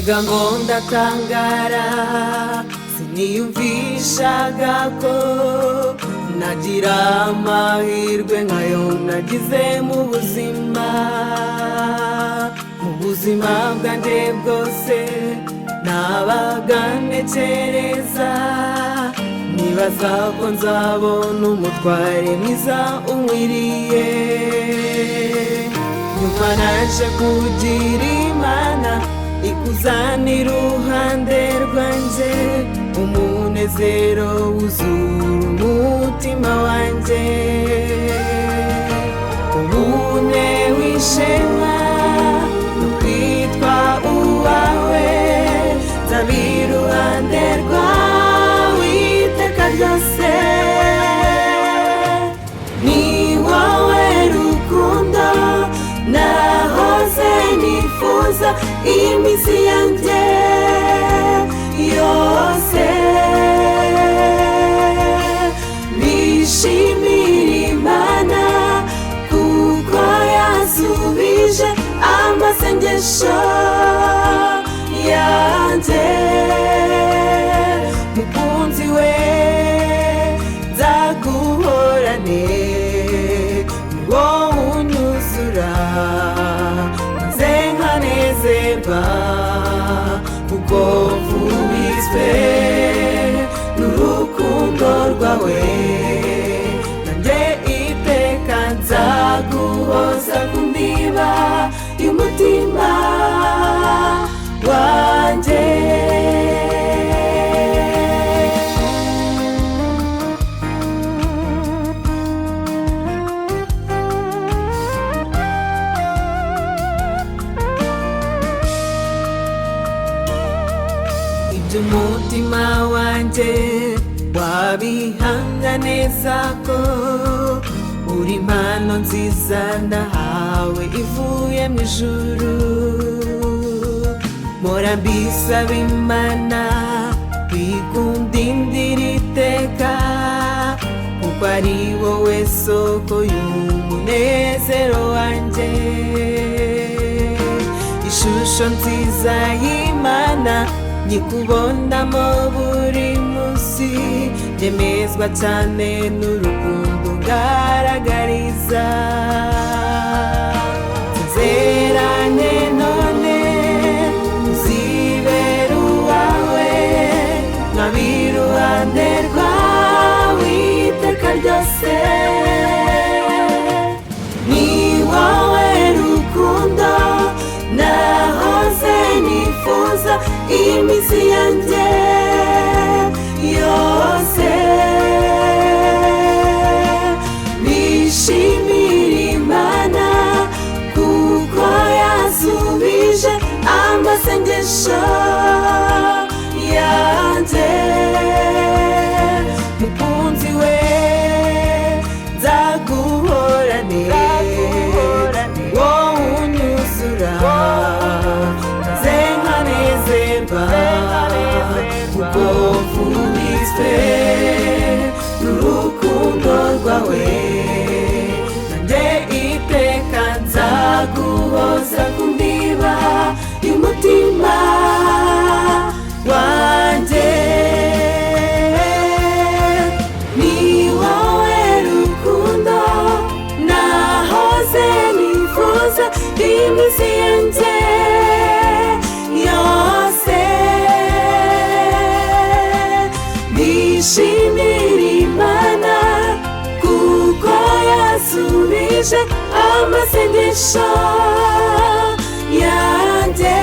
Erega ngo ndakangara, siniyumvishaga ko nagira amahirwe nkayo nagize mu buzima. Mu buzima bwanjye bwose nabaga ntekereza, nibaza ko nzabona umutware mwiza unkwiriye. Nyuma naje kugira Imana ikuzanira iruhande rwanjye, umunezero wuzura umutima wanjye. Ubune wishema no kwitwa uwawe, nzaba iruhande rwawe iteka ryose. Ni wowe rukundo nahoze nifuza iminsi yanjye yose. Nishimira Imana kuko yasubije amasengesho yanjye. Mukunzi we nzaguhorane, ni wowe unyuzura maze nkanezerwa, kuko mvubizwe n'urukundo rwawe. Nanjye iteka nzaguhoza ku ndiba y'umutima wanjye. Umutima wanjye wabihamya neza ko uri impano nziza nahawe ivuye mu ijuru. Mpora mbisaba Imana kwikundindira iteka, kuko ari wowe soko y'umunezero wanjye. Ishusho nziza y'Imana nyikubonamo buri munsi, byemezwa cyane n'urukundo ngaragariza. Nzerane none uzibera uwawe, nkaba iruhande rwawe iteka ryose. Ni wowe rukundo nahoze nifuza iminsi yanjye yose. Nishimira Imana kuko yasubije amasengesho yanjye. Mukunzi we nzaguhorane, wowe unyuzura maze nkanezerwa, kuko mvubizwe n'urukundo rwawe. Nanjye iteka nzaguhoza ku ndiba y'umutima wanjye. Ni wowe rukundo nahoze nifuza iminsi yanjye yose. Nishimira Imana kuko yasubije amasengesho yanjye.